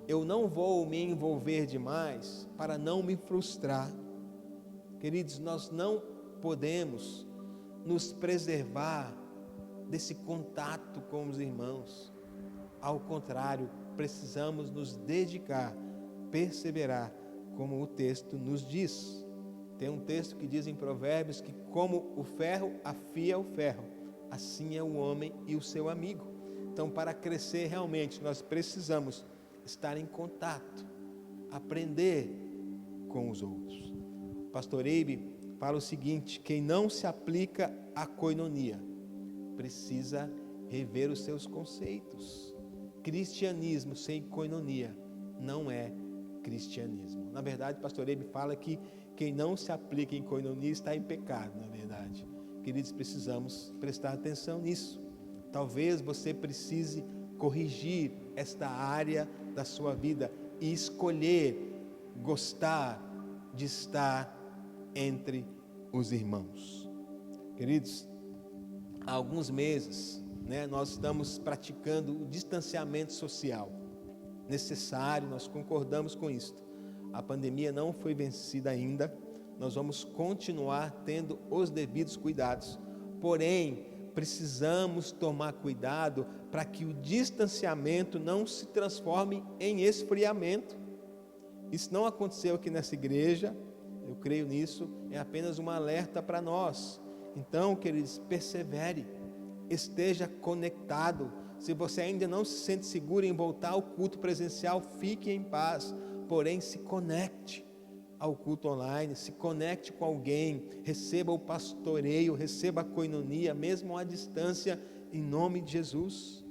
eu não vou me envolver demais para não me frustrar. Queridos, nós não podemos nos preservar desse contato com os irmãos. Ao contrário, precisamos nos dedicar, perseverar, como o texto nos diz. Tem um texto que diz em Provérbios que como o ferro afia o ferro, assim é o homem e o seu amigo. Então, para crescer realmente, nós precisamos estar em contato, aprender com os outros. O pastor Eibe fala o seguinte: quem não se aplica à koinonia precisa rever os seus conceitos. Cristianismo sem koinonia não é cristianismo. Na verdade, o pastor Eibe fala que quem não se aplica em koinonia está em pecado, na verdade. Queridos, precisamos prestar atenção nisso. Talvez você precise corrigir esta área da sua vida e escolher gostar de estar entre os irmãos. Queridos, há alguns meses, nós estamos praticando o distanciamento social necessário, nós concordamos com isso. A pandemia não foi vencida ainda, nós vamos continuar tendo os devidos cuidados, porém, precisamos tomar cuidado para que o distanciamento não se transforme em esfriamento. Isso não aconteceu aqui nessa igreja, eu creio nisso, é apenas um alerta para nós. Então, queridos, persevere, esteja conectado. Se você ainda não se sente seguro em voltar ao culto presencial, fique em paz, porém se conecte ao culto online, se conecte com alguém, receba o pastoreio, receba a koinonia, mesmo à distância, em nome de Jesus.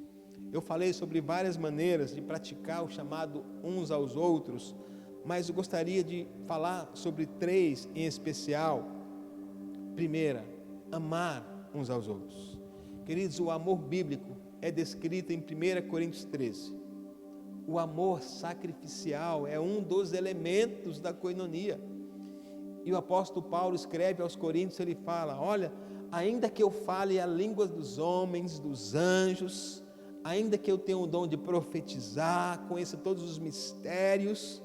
Eu falei sobre várias maneiras de praticar o chamado uns aos outros, mas eu gostaria de falar sobre 3 em especial. Primeira, amar uns aos outros. Queridos, o amor bíblico é descrito em 1 Coríntios 13. O amor sacrificial é um dos elementos da koinonia. E o apóstolo Paulo escreve aos Coríntios, ele fala: olha, ainda que eu fale a língua dos homens, dos anjos, ainda que eu tenha o dom de profetizar, conheça todos os mistérios,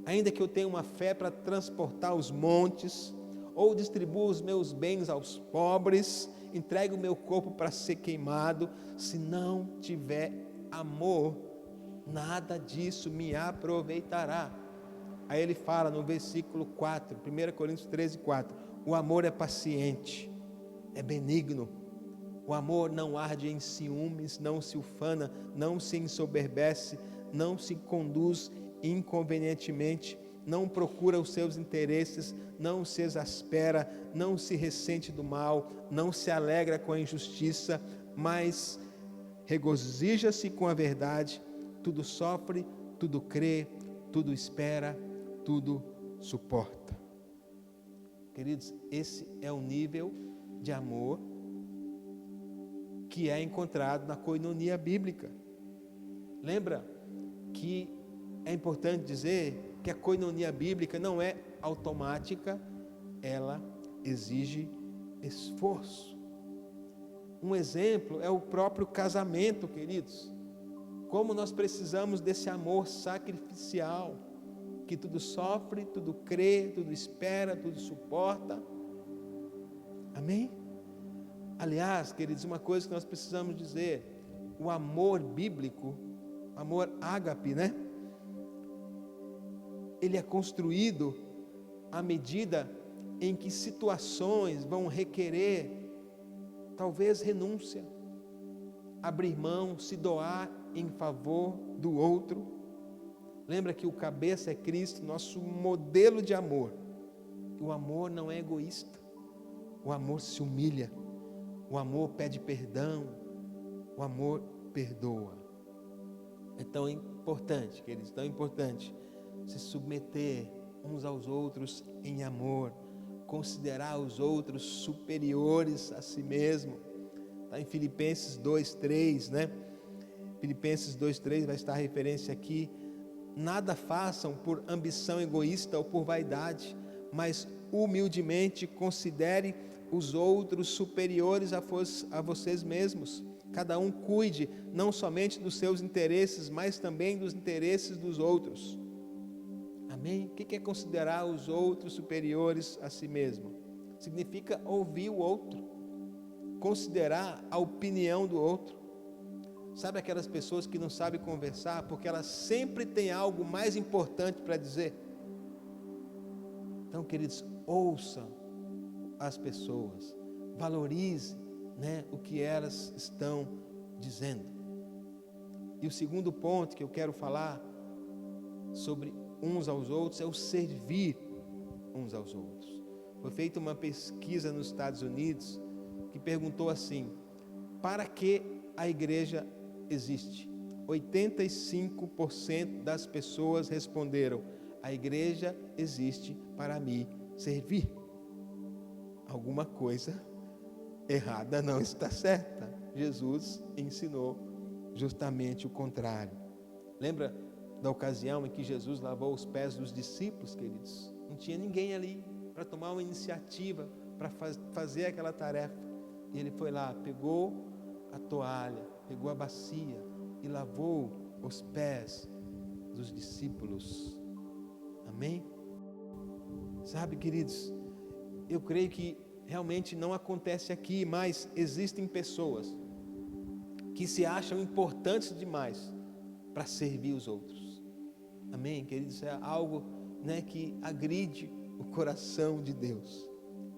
ainda que eu tenha uma fé para transportar os montes, ou distribua os meus bens aos pobres, entregue o meu corpo para ser queimado, se não tiver amor, nada disso me aproveitará. Aí ele fala no versículo 4, 1 Coríntios 13, 4, O amor é paciente, é benigno. O amor não arde em ciúmes, não se ufana, não se ensoberbece, não se conduz inconvenientemente, não procura os seus interesses, não se exaspera, não se ressente do mal, não se alegra com a injustiça, mas regozija-se com a verdade, tudo sofre, tudo crê, tudo espera, tudo suporta. Queridos, esse é o nível de amor que é encontrado na koinonia bíblica. Lembra que é importante dizer que a koinonia bíblica não é automática, ela exige esforço. Um exemplo é o próprio casamento, queridos. Como nós precisamos desse amor sacrificial, que tudo sofre, tudo crê, tudo espera, tudo suporta. Amém? Aliás, queridos, uma coisa que nós precisamos dizer: o amor bíblico, amor ágape, né? Ele é construído à medida em que situações vão requerer, talvez, renúncia, abrir mão, se doar em favor do outro. Lembra que o cabeça é Cristo, nosso modelo de amor. O amor não é egoísta, o amor se humilha, o amor pede perdão, o amor perdoa. É tão importante, queridos, tão importante se submeter uns aos outros em amor, considerar os outros superiores a si mesmo. Está em Filipenses 2:3, né? Filipenses 2:3 vai estar a referência aqui. Nada façam por ambição egoísta ou por vaidade, mas humildemente considere os outros superiores a vocês mesmos. Cada um cuide não somente dos seus interesses, mas também dos interesses dos outros. Amém? O que é considerar os outros superiores a si mesmo? Significa ouvir o outro, considerar a opinião do outro. Sabe aquelas pessoas que não sabem conversar porque elas sempre têm algo mais importante para dizer? Então, queridos, ouçam as pessoas, valorize, né, o que elas estão dizendo. E o segundo ponto que eu quero falar sobre uns aos outros é o servir uns aos outros. Foi feita uma pesquisa nos Estados Unidos que perguntou assim: para que a igreja existe? 85% das pessoas responderam: a igreja existe para me servir. Alguma coisa errada não está certa. Jesus ensinou justamente o contrário. Lembra da ocasião em que Jesus lavou os pés dos discípulos, queridos? Não tinha ninguém ali para tomar uma iniciativa, para fazer aquela tarefa. E ele foi lá, pegou a toalha, pegou a bacia e lavou os pés dos discípulos. Amém? Sabe, queridos, eu creio que realmente não acontece aqui, mas existem pessoas que se acham importantes demais para servir os outros. Amém, queridos? É algo, né, que agride o coração de Deus.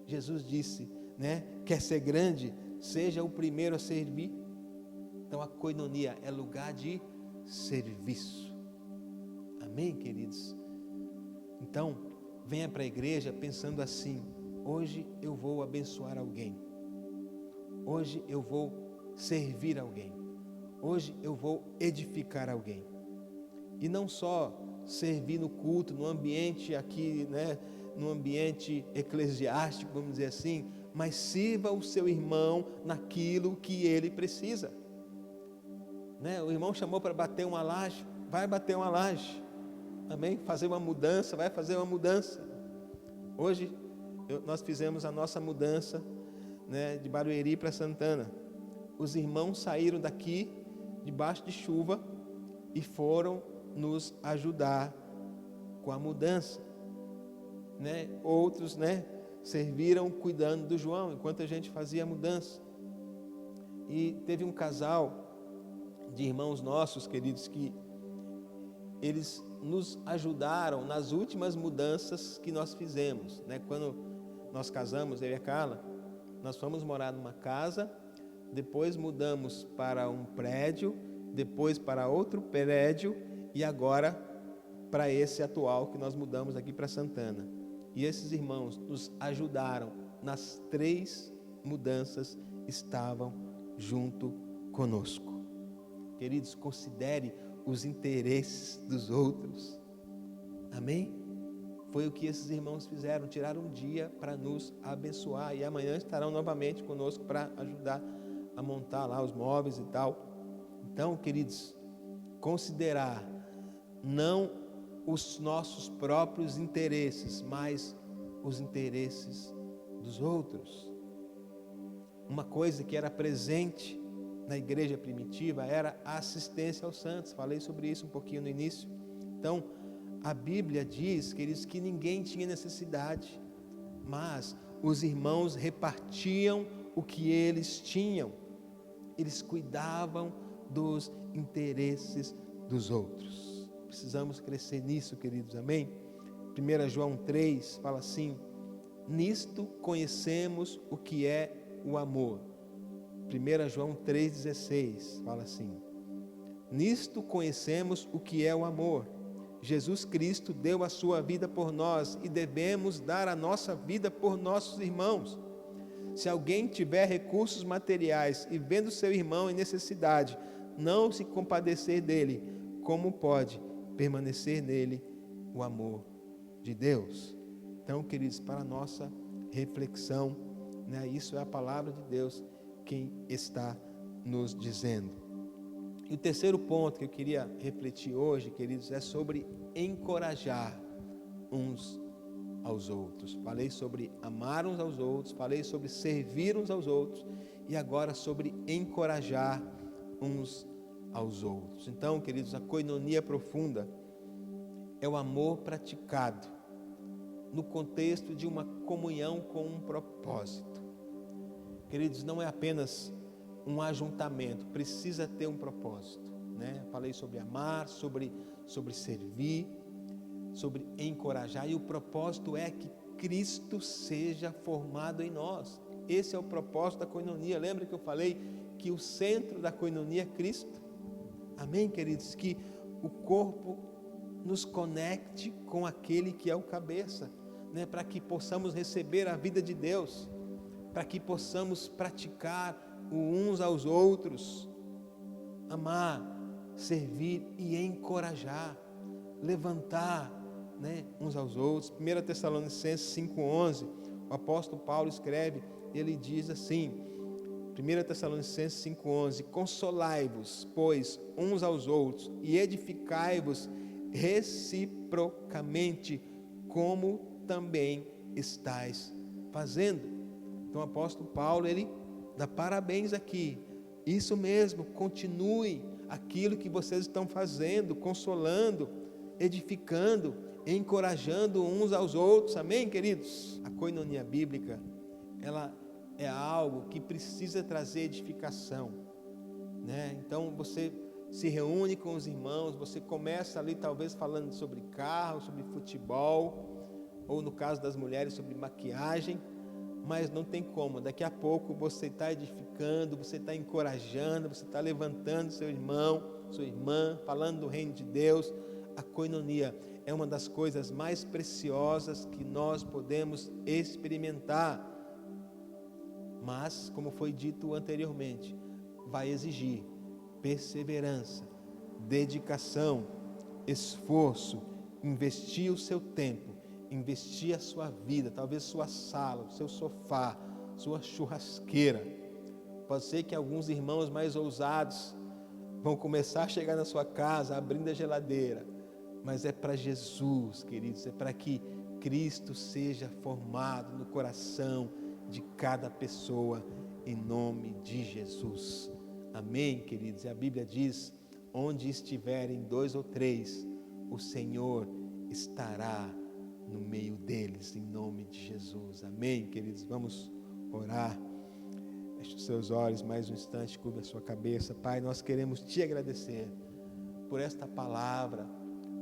Jesus disse, né, quer ser grande, seja o primeiro a servir. Então a koinonia é lugar de serviço. Amém, queridos? Então, venha para a igreja pensando assim: hoje eu vou abençoar alguém, hoje eu vou servir alguém, hoje eu vou edificar alguém. E não só servir no culto, no ambiente aqui, né, no ambiente eclesiástico, vamos dizer assim, mas sirva o seu irmão naquilo que ele precisa, né? O irmão chamou para bater uma laje, vai bater uma laje. Amém? Fazer uma mudança, vai fazer uma mudança. Hoje nós fizemos a nossa mudança, né, de Barueri para Santana. Os irmãos saíram daqui debaixo de chuva e foram nos ajudar com a mudança, né? Outros, né, serviram cuidando do João enquanto a gente fazia a mudança. E teve um casal de irmãos nossos, queridos, que eles nos ajudaram nas últimas mudanças que nós fizemos, né? Quando nós casamos, eu e a Carla, nós fomos morar numa casa, depois mudamos para um prédio, depois para outro prédio e agora para esse atual que nós mudamos aqui para Santana. E esses irmãos nos ajudaram nas 3 mudanças, estavam junto conosco. Queridos, considere os interesses dos outros. Amém? Foi o que esses irmãos fizeram, tiraram um dia para nos abençoar e amanhã estarão novamente conosco para ajudar a montar lá os móveis e tal. Então, queridos, considerar não os nossos próprios interesses, mas os interesses dos outros. Uma coisa que era presente na igreja primitiva era a assistência aos santos. Falei sobre isso um pouquinho no início. Então, a Bíblia diz, queridos, que ninguém tinha necessidade, mas os irmãos repartiam o que eles tinham. Eles cuidavam dos interesses dos outros. Precisamos crescer nisso, queridos, amém? 1 João 3 fala assim: nisto conhecemos o que é o amor. 1 João 3,16 fala assim: nisto conhecemos o que é o amor. Jesus Cristo deu a sua vida por nós e devemos dar a nossa vida por nossos irmãos. Se alguém tiver recursos materiais e vendo seu irmão em necessidade, não se compadecer dele, como pode permanecer nele o amor de Deus? Então, queridos, para a nossa reflexão, né, isso é a palavra de Deus quem está nos dizendo. E o terceiro ponto que eu queria refletir hoje, queridos, é sobre encorajar uns aos outros. Falei sobre amar uns aos outros, falei sobre servir uns aos outros e agora sobre encorajar uns aos outros. Então, queridos, a koinonia profunda é o amor praticado no contexto de uma comunhão com um propósito. Queridos, não é apenas um ajuntamento, precisa ter um propósito, né? Falei sobre amar, sobre servir, sobre encorajar, e o propósito é que Cristo seja formado em nós. Esse é o propósito da koinonia. Lembra que eu falei que o centro da koinonia é Cristo? Amém, queridos? Que o corpo nos conecte com aquele que é o cabeça, né? Para que possamos receber a vida de Deus, para que possamos praticar uns aos outros, amar, servir e encorajar, levantar, né, uns aos outros. 1 Tessalonicenses 5,11, o apóstolo Paulo escreve, ele diz assim, 1 Tessalonicenses 5,11: consolai-vos, pois, uns aos outros, e edificai-vos reciprocamente, como também estáis fazendo. Então o apóstolo Paulo, ele dá parabéns aqui. Isso mesmo, continue aquilo que vocês estão fazendo, consolando, edificando, encorajando uns aos outros. Amém, queridos? A koinonia bíblica, ela é algo que precisa trazer edificação, né? Então você se reúne com os irmãos, você começa ali talvez falando sobre carro, sobre futebol, ou no caso das mulheres sobre maquiagem, mas não tem como, daqui a pouco você está edificando, você está encorajando, você está levantando seu irmão, sua irmã, falando do reino de Deus. A koinonia é uma das coisas mais preciosas que nós podemos experimentar, mas, como foi dito anteriormente, vai exigir perseverança, dedicação, esforço, investir o seu tempo, investir a sua vida, talvez sua sala, seu sofá, sua churrasqueira. Pode ser que alguns irmãos mais ousados vão começar a chegar na sua casa, abrindo a geladeira, mas é para Jesus, queridos, é para que Cristo seja formado no coração de cada pessoa, em nome de Jesus. Amém, queridos? E a Bíblia diz, onde estiverem 2 ou 3, o Senhor estará no meio deles, em nome de Jesus. Amém, queridos? Vamos orar. Feche os seus olhos mais um instante, curva a sua cabeça. Pai, nós queremos te agradecer por esta palavra,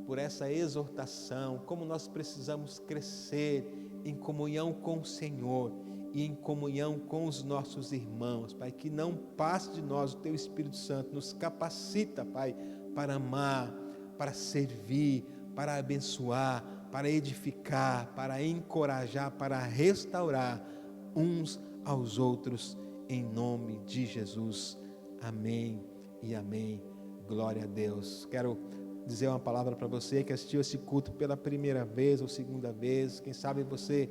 por essa exortação, como nós precisamos crescer em comunhão com o Senhor e em comunhão com os nossos irmãos, Pai, que não passe de nós o Teu Espírito Santo, nos capacita, Pai, para amar, para servir, para abençoar, para edificar, para encorajar, para restaurar uns aos outros, em nome de Jesus. Amém e amém. Glória a Deus. Quero dizer uma palavra para você que assistiu esse culto pela primeira vez ou segunda vez. Quem sabe você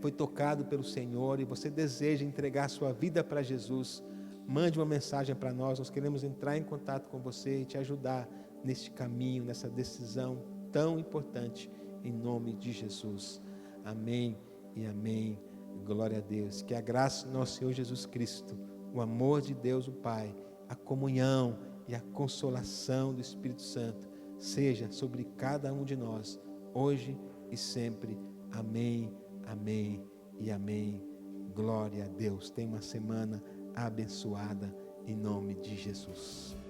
foi tocado pelo Senhor e você deseja entregar sua vida para Jesus. Mande uma mensagem para nós. Nós queremos entrar em contato com você e te ajudar neste caminho, nessa decisão tão importante, em nome de Jesus. Amém e amém. Glória a Deus. Que a graça do nosso Senhor Jesus Cristo, o amor de Deus o Pai, a comunhão e a consolação do Espírito Santo seja sobre cada um de nós, hoje e sempre. Amém, amém e amém. Glória a Deus. Tenha uma semana abençoada em nome de Jesus.